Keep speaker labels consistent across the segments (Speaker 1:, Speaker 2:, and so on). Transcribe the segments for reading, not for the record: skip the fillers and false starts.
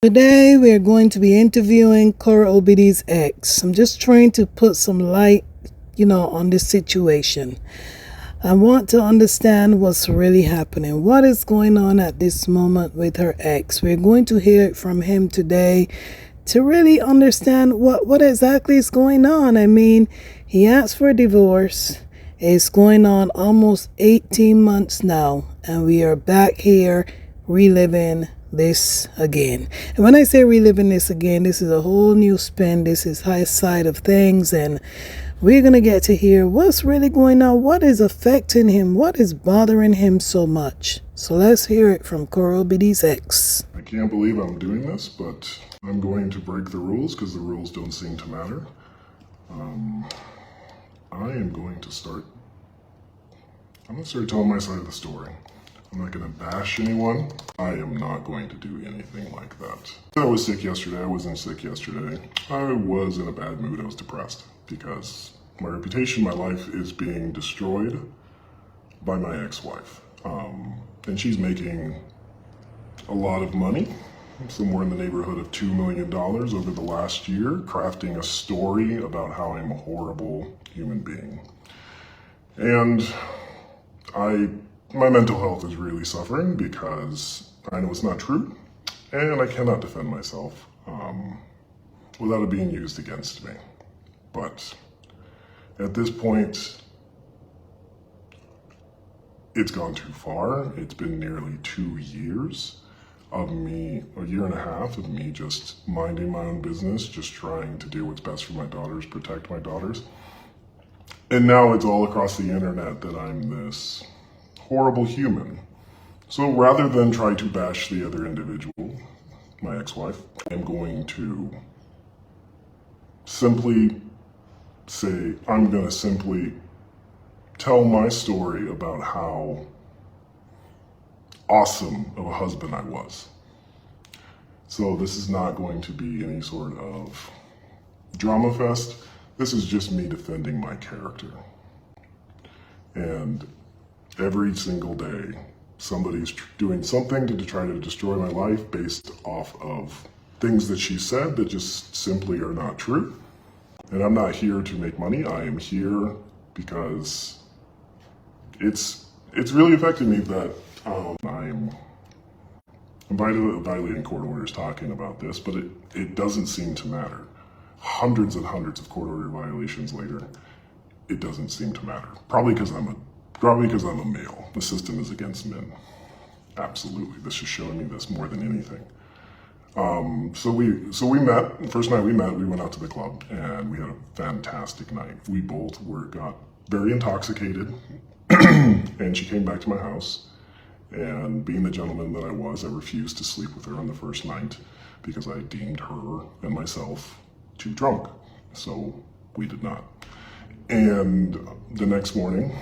Speaker 1: Today we're going to be interviewing Korra Obidi's ex. I'm just trying to put some light, on this situation. I want to understand what's really happening. What is going on at this moment with her ex? We're going to hear it from him today to really understand what exactly is going on. I mean, he asked for a divorce. It's going on almost 18 months now, and we are back here reliving this again. And when I say reliving this again, this is a whole new spin. This is high side of things, and we're going to get to hear what's really going on, what is affecting him, what is bothering him so much. So let's hear it from Korra Obidi's ex.
Speaker 2: I can't believe I'm doing this, but I'm going to break the rules because the rules don't seem to matter. I am going to start telling my side of the story. I'm not going to bash anyone. I am not going to do anything like that. I was sick yesterday. I wasn't sick yesterday. I was in a bad mood. I was depressed because my reputation, my life is being destroyed by my ex-wife. And she's making a lot of money, somewhere in the neighborhood of $2 million over the last year, crafting a story about how I'm a horrible human being. And my mental health is really suffering because I know it's not true, and I cannot defend myself without it being used against me. But at this point, it's gone too far. It's been nearly 2 years of me, a year and a half of me just minding my own business, just trying to do what's best for my daughters, protect my daughters. And now it's all across the internet that I'm this horrible human. So rather than try to bash the other individual, my ex-wife, I'm going to simply tell my story about how awesome of a husband I was. So this is not going to be any sort of drama fest. This is just me defending my character. And every single day, somebody's doing something to try to destroy my life based off of things that she said that just simply are not true. And I'm not here to make money. I am here because it's really affected me that I'm violating court orders talking about this, but it doesn't seem to matter. Hundreds and hundreds of court order violations later, it doesn't seem to matter. Probably because I'm a male. The system is against men. Absolutely. This is showing me this more than anything. So we met. First night we met, we went out to the club and we had a fantastic night. We both got very intoxicated and she came back to my house, and being the gentleman that I was, I refused to sleep with her on the first night because I deemed her and myself too drunk. So we did not. And the next morning,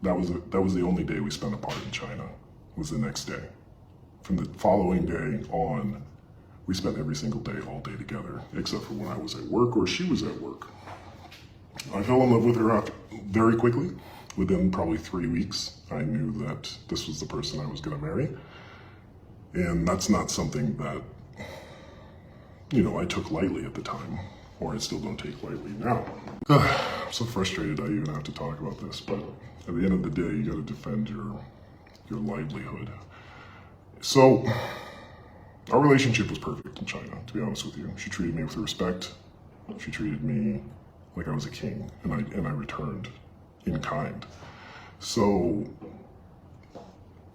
Speaker 2: that was the only day we spent apart in China, was the next day. From the following day on, we spent every single day, all day together, except for when I was at work or she was at work. I fell in love with her very quickly. Within probably 3 weeks, I knew that this was the person I was going to marry. And that's not something that, I took lightly at the time, or I still don't take lightly now. I'm so frustrated I even have to talk about this, but at the end of the day, you got to defend your livelihood. So our relationship was perfect in China, to be honest with you. She treated me with respect. She treated me like I was a king, and I returned in kind. So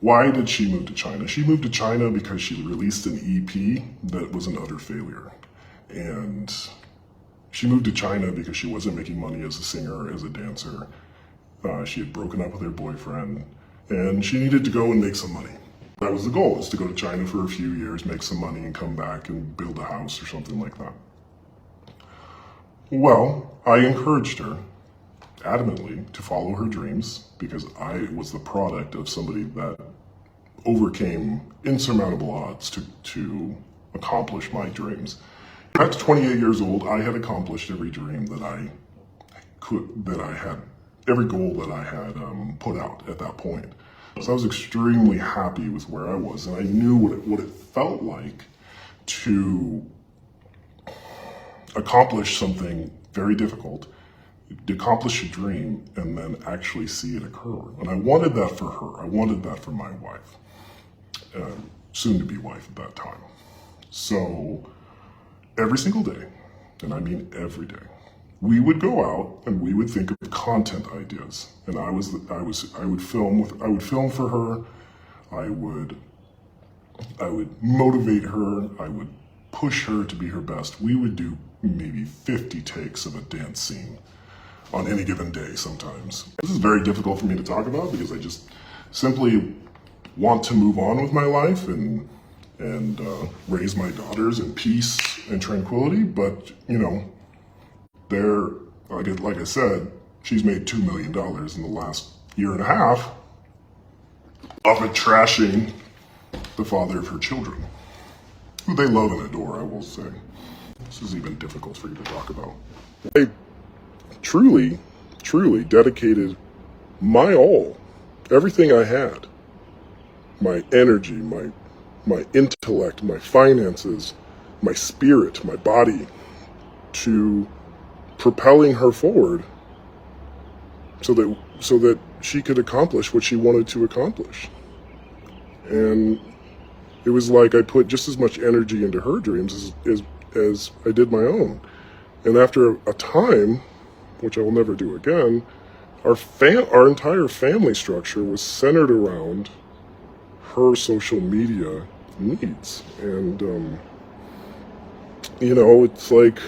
Speaker 2: why did she move to China? She moved to China because she released an EP that was an utter failure. And she moved to China because she wasn't making money as a singer, as a dancer. She had broken up with her boyfriend, and she needed to go and make some money. That was the goal, was to go to China for a few years, make some money, and come back and build a house or something like that. Well, I encouraged her adamantly to follow her dreams because I was the product of somebody that overcame insurmountable odds to accomplish my dreams. At 28 years old, I had accomplished every dream that I had, every goal that I had put out at that point. So I was extremely happy with where I was, and I knew what it felt like to accomplish something very difficult, to accomplish a dream, and then actually see it occur. And I wanted that for her. I wanted that for my wife, soon to be wife at that time. So every single day, and I mean every day, we would go out and we would think of content ideas. And I would film for her. I would motivate her. I would push her to be her best. We would do maybe 50 takes of a dance scene on any given day sometimes. This is very difficult for me to talk about because I just simply want to move on with my life and raise my daughters in peace and tranquility. But, you know, like I said, she's made $2 million in the last year and a half of it trashing the father of her children, who they love and adore, I will say. This is even difficult for you to talk about. I truly, truly dedicated my all, everything I had, my energy, my intellect, my finances, my spirit, my body, to propelling her forward so that she could accomplish what she wanted to accomplish. And it was like I put just as much energy into her dreams as I did my own. And after a time, which I will never do again, our entire family structure was centered around her social media needs. And, you know, it's like,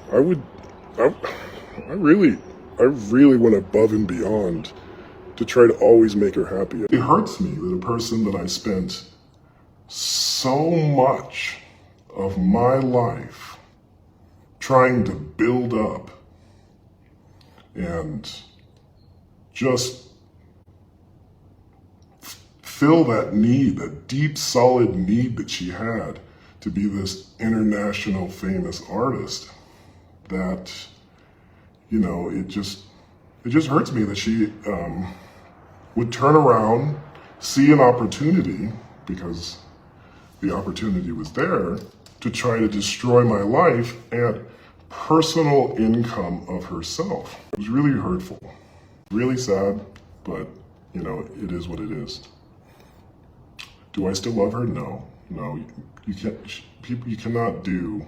Speaker 2: I really went above and beyond to try to always make her happy. It hurts me that a person that I spent so much of my life trying to build up and just fill that need, that deep, solid need that she had to be this international famous artist, that, you know, it just hurts me that she would turn around, see an opportunity, because the opportunity was there, to try to destroy my life and personal income of herself. It was really hurtful, really sad, but, you know, it is what it is. Do I still love her? No, you can't. You cannot do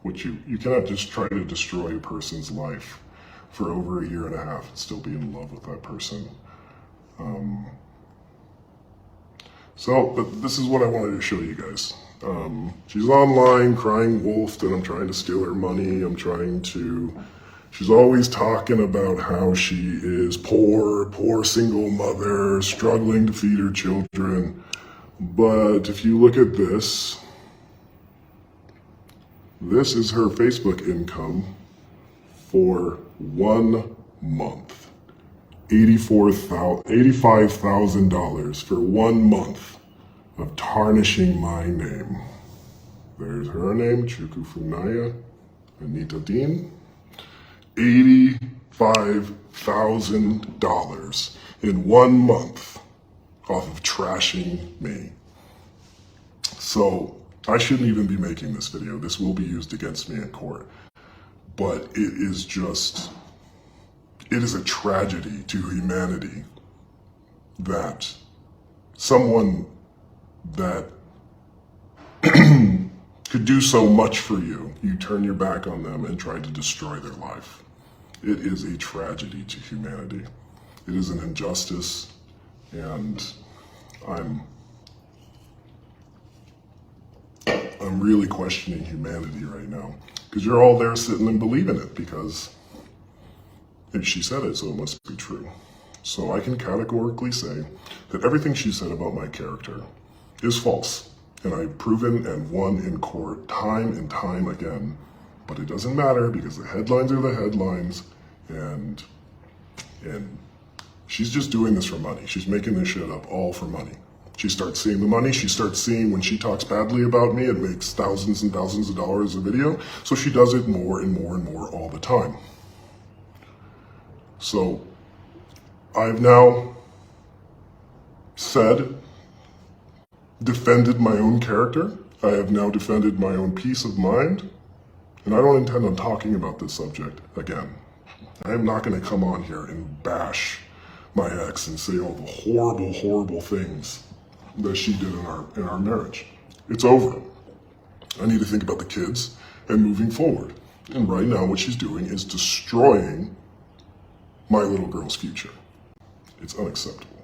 Speaker 2: what you cannot just try to destroy a person's life for over a year and a half and still be in love with that person. But this is what I wanted to show you guys. She's online crying wolf that I'm trying to steal her money. She's always talking about how she is poor single mother, struggling to feed her children. But if you look at this is her Facebook income for 1 month. $85,000 for 1 month of tarnishing my name. There's her name, Chuku Funaya, Anita Dean. $85,000 in 1 month off of trashing me. So I shouldn't even be making this video. This will be used against me in court. But it is a tragedy to humanity that someone that could do so much for you, you turn your back on them and try to destroy their life. It is a tragedy to humanity. It is an injustice, and I'm really questioning humanity right now, because you're all there sitting and believing it because she said it, so it must be true. So I can categorically say that everything she said about my character is false, and I've proven and won in court time and time again. But it doesn't matter because the headlines are the headlines, and she's just doing this for money. She's making this shit up all for money. She starts seeing the money. She starts seeing when she talks badly about me, it makes thousands and thousands of dollars a video. So she does it more and more and more all the time. So I've now said, defended my own character. I have now defended my own peace of mind, and I don't intend on talking about this subject again. I am not going to come on here and bash my ex and say all the horrible, horrible things that she did in our marriage. It's over. I need to think about the kids and moving forward. And right now what she's doing is destroying my little girl's future. It's unacceptable.